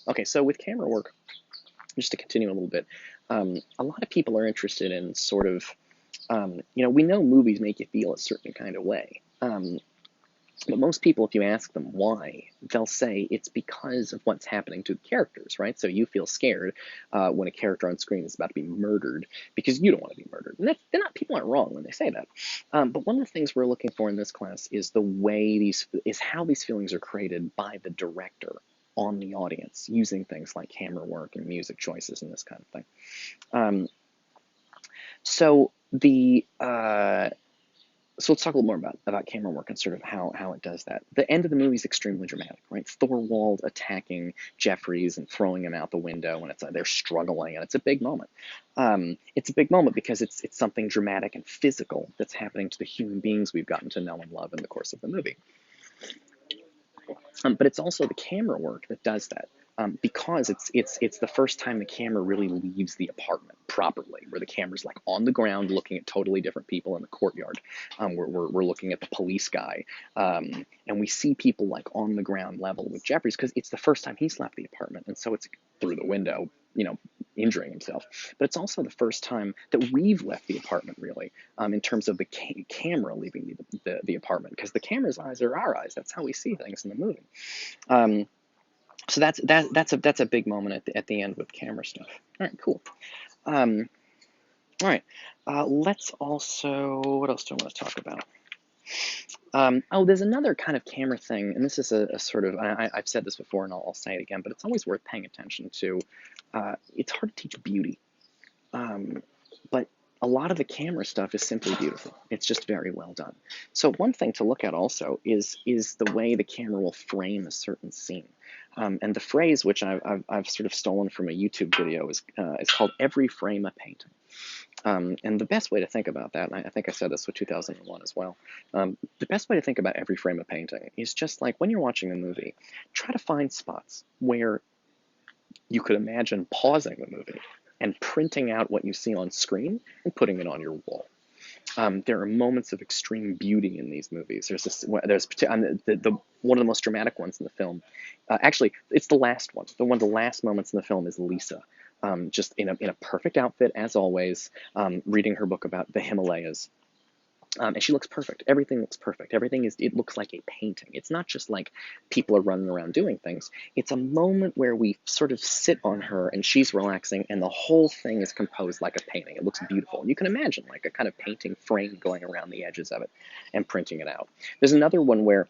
Okay, so with camera work, just to continue a little bit, a lot of people are interested in sort of, we know movies make you feel a certain kind of way. But most people, if you ask them why, they'll say it's because of what's happening to the characters, right? So you feel scared when a character on screen is about to be murdered because you don't want to be murdered. And they're not, people aren't wrong when they say that. But one of the things we're looking for in this class is how these feelings are created by the director on the audience using things like camera work and music choices and this kind of thing. Um, so the so let's talk a little more about camera work and sort of how it does that. The end of the movie is extremely dramatic, right? Thorwald attacking Jeffries and throwing him out the window, and they're struggling, and it's a big moment. It's a big moment because it's something dramatic and physical that's happening to the human beings we've gotten to know and love in the course of the movie. But it's also the camera work that does that. Because it's the first time the camera really leaves the apartment properly, where the camera's like on the ground looking at totally different people in the courtyard. We're looking at the police guy, and we see people like on the ground level with Jeffries because it's the first time he's left the apartment, and so it's through the window, injuring himself. But it's also the first time that we've left the apartment, really, in terms of the camera leaving the apartment, because the camera's eyes are our eyes. That's how we see things in the movie. Um, so that's a big moment at the end with camera stuff. All right, cool. Um, all right, let's also, what else do I want to talk about? There's another kind of camera thing, and this is a sort of, I've said this before and I'll say it again, but it's always worth paying attention to. It's hard to teach beauty, but a lot of the camera stuff is simply beautiful. It's just very well done. So one thing to look at also is the way the camera will frame a certain scene. And the phrase, which I've sort of stolen from a YouTube video, is called "every frame a painting." And the best way to think about that, and I think I said this with 2001 as well, the best way to think about every frame of painting is just like when you're watching a movie, try to find spots where you could imagine pausing the movie and printing out what you see on screen and putting it on your wall. There are moments of extreme beauty in these movies. There's one of the most dramatic ones in the film. Actually, it's the last one. One of the last moments in the film is Lisa, just in a perfect outfit as always, reading her book about the Himalayas. And she looks perfect. Everything looks perfect. It looks like a painting. It's not just like people are running around doing things. It's a moment where we sort of sit on her and she's relaxing and the whole thing is composed like a painting. It looks beautiful. And you can imagine like a kind of painting frame going around the edges of it and printing it out. There's another one where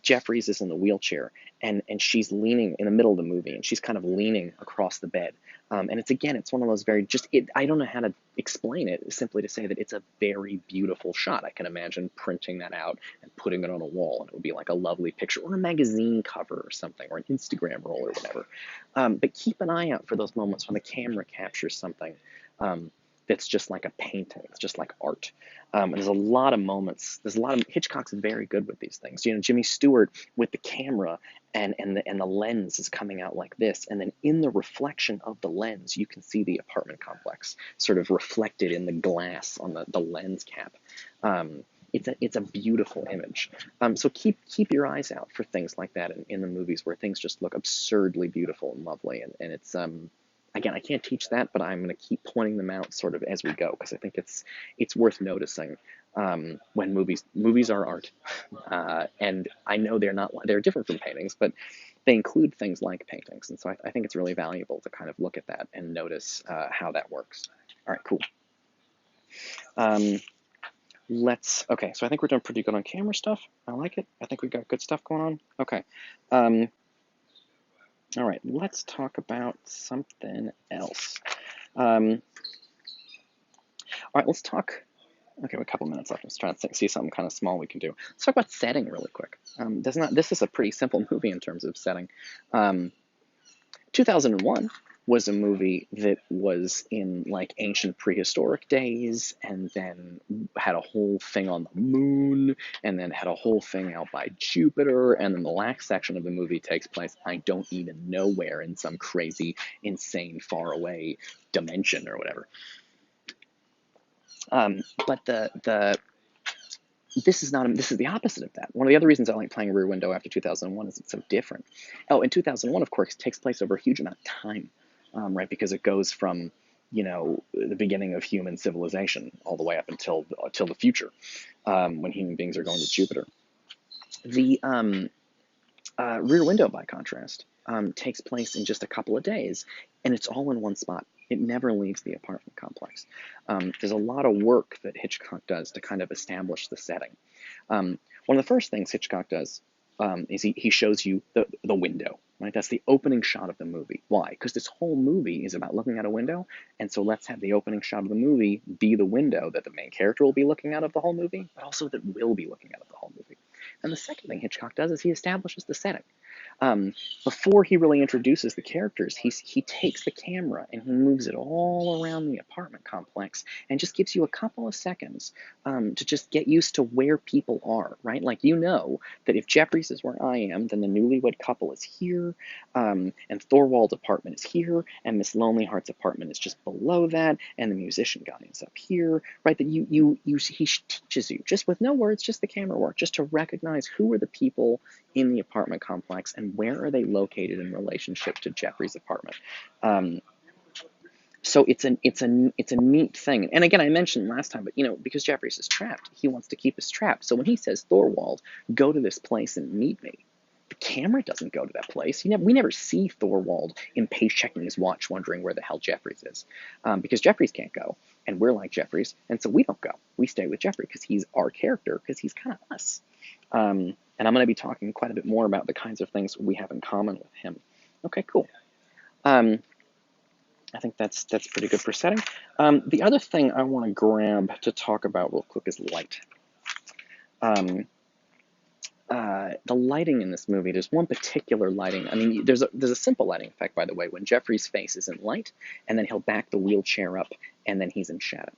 Jeffries is in the wheelchair and she's leaning in the middle of the movie and she's kind of leaning across the bed. And it's one of those I don't know how to explain it, simply to say that it's a very beautiful shot. I can imagine printing that out and putting it on a wall, and it would be like a lovely picture, or a magazine cover or something, or an Instagram roll or whatever. But keep an eye out for those moments when the camera captures something that's just like a painting. It's just like art. And there's a lot of moments. Hitchcock's very good with these things. Jimmy Stewart with the camera and the lens is coming out like this, and then in the reflection of the lens, you can see the apartment complex sort of reflected in the glass on the lens cap. It's a beautiful image. So keep your eyes out for things like that in the movies where things just look absurdly beautiful and lovely, and it's again, I can't teach that, but I'm going to keep pointing them out sort of as we go, because I think it's worth noticing when movies are art, and I know they're different from paintings, but they include things like paintings, and so I think it's really valuable to kind of look at that and notice how that works. All right, cool. Um, okay, so I think we're doing pretty good on camera stuff. I like it. I think we've got good stuff going on. Okay. All right, let's talk about something else. All right, let's talk. Okay, we have a couple minutes left. Let's try to see something kind of small we can do. Let's talk about setting really quick. This is a pretty simple movie in terms of setting. 2001 was a movie that was in like ancient prehistoric days, and then had a whole thing on the moon, and then had a whole thing out by Jupiter, and then the last section of the movie takes place, I don't even know where, in some crazy, insane, far away dimension or whatever. But This is the opposite of that. One of the other reasons I like playing Rear Window after 2001 is it's so different. Oh, and 2001, of course, takes place over a huge amount of time, right? Because it goes from, the beginning of human civilization all the way up until the future, when human beings are going to Jupiter. The Rear Window, by contrast, takes place in just a couple of days, and it's all in one spot. It never leaves the apartment complex. There's a lot of work that Hitchcock does to kind of establish the setting. One of the first things Hitchcock does is he shows you the window, right? That's the opening shot of the movie. Why? Because this whole movie is about looking out a window, and so let's have the opening shot of the movie be the window that the main character will be looking out of the whole movie, but also that we'll be looking out of the whole movie. And the second thing Hitchcock does is he establishes the setting. Before he really introduces the characters, he takes the camera and he moves it all around the apartment complex and just gives you a couple of seconds to just get used to where people are, right? Like, that if Jeffries is where I am, then the newlywed couple is here, and Thorwald's apartment is here, and Miss Lonely Heart's apartment is just below that, and the musician guy is up here, right? That he teaches you, just with no words, just the camera work, just to recognize who are the people in the apartment complex and where are they located in relationship to Jeffrey's apartment. So it's a neat thing. And again, I mentioned last time, but because Jeffries is trapped, he wants to keep us trapped. So when he says, Thorwald, go to this place and meet me, the camera doesn't go to that place. We never see Thorwald impatient checking his watch, wondering where the hell Jeffries is, because Jeffries can't go, and we're like Jeffries, and so we don't go. We stay with Jeffrey because he's our character, because he's kind of us. And I'm going to be talking quite a bit more about the kinds of things we have in common with him. Okay, cool. I think that's pretty good for setting. The other thing I want to grab to talk about real quick is light. The lighting in this movie, there's one particular lighting. I mean, there's a simple lighting effect, by the way, when Jeffrey's face is in light, and then he'll back the wheelchair up, and then he's in shadow.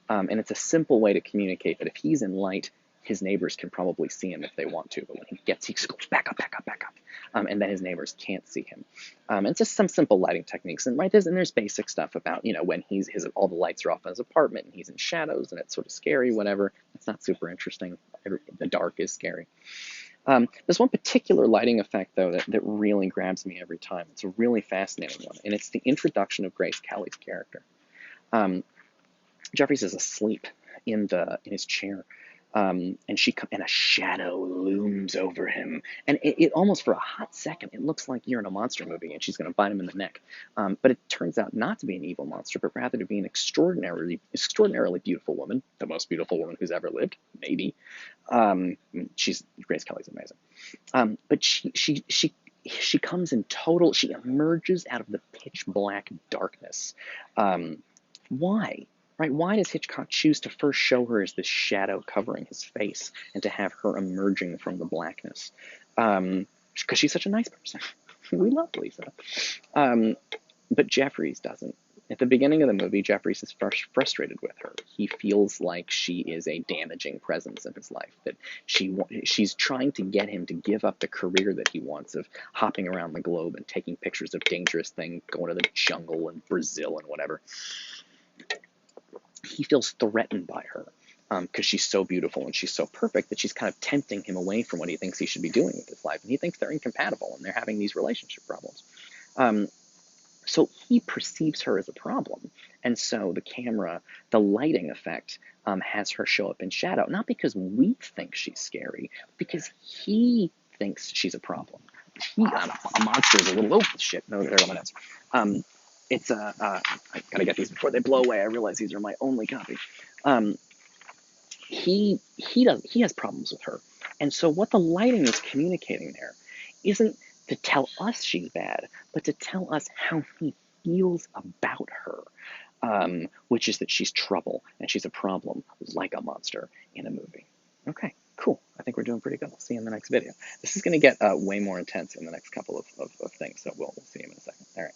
And it's a simple way to communicate that if he's in light, his neighbors can probably see him if they want to, but when he goes back up, back up, back up, and then his neighbors can't see him. It's just some simple lighting techniques, and there's basic stuff about when all the lights are off in his apartment and he's in shadows and it's sort of scary, whatever. It's not super interesting. The dark is scary. There's one particular lighting effect, though, that really grabs me every time. It's a really fascinating one, and it's the introduction of Grace Kelly's character. Jeffries is asleep in his chair, and a shadow looms over him, and it almost for a hot second it looks like you're in a monster movie and she's going to bite him in the neck, but it turns out not to be an evil monster, but rather to be an extraordinarily beautiful woman, the most beautiful woman who's ever lived, maybe. Grace Kelly's amazing, but she comes in total. She emerges out of the pitch black darkness. Why? Right? Why does Hitchcock choose to first show her as this shadow covering his face and to have her emerging from the blackness? Because she's such a nice person. We love Lisa. But Jeffries doesn't. At the beginning of the movie, Jeffries is frustrated with her. He feels like she is a damaging presence in his life, that she's trying to get him to give up the career that he wants of hopping around the globe and taking pictures of dangerous things, going to the jungle and Brazil and whatever. He feels threatened by her because she's so beautiful and she's so perfect that she's kind of tempting him away from what he thinks he should be doing with his life. And he thinks they're incompatible and they're having these relationship problems. So he perceives her as a problem. And so the lighting effect, has her show up in shadow, not because we think she's scary, but because he thinks she's a problem. A monster is a little, oh, shit, no, there are limits. I gotta get these before they blow away. I realize these are my only copy. He has problems with her. And so what the lighting is communicating there isn't to tell us she's bad, but to tell us how he feels about her, which is that she's trouble and she's a problem, like a monster in a movie. Okay, cool. I think we're doing pretty good. We'll see you in the next video. This is going to get way more intense in the next couple of things, so we'll see you in a second. All right.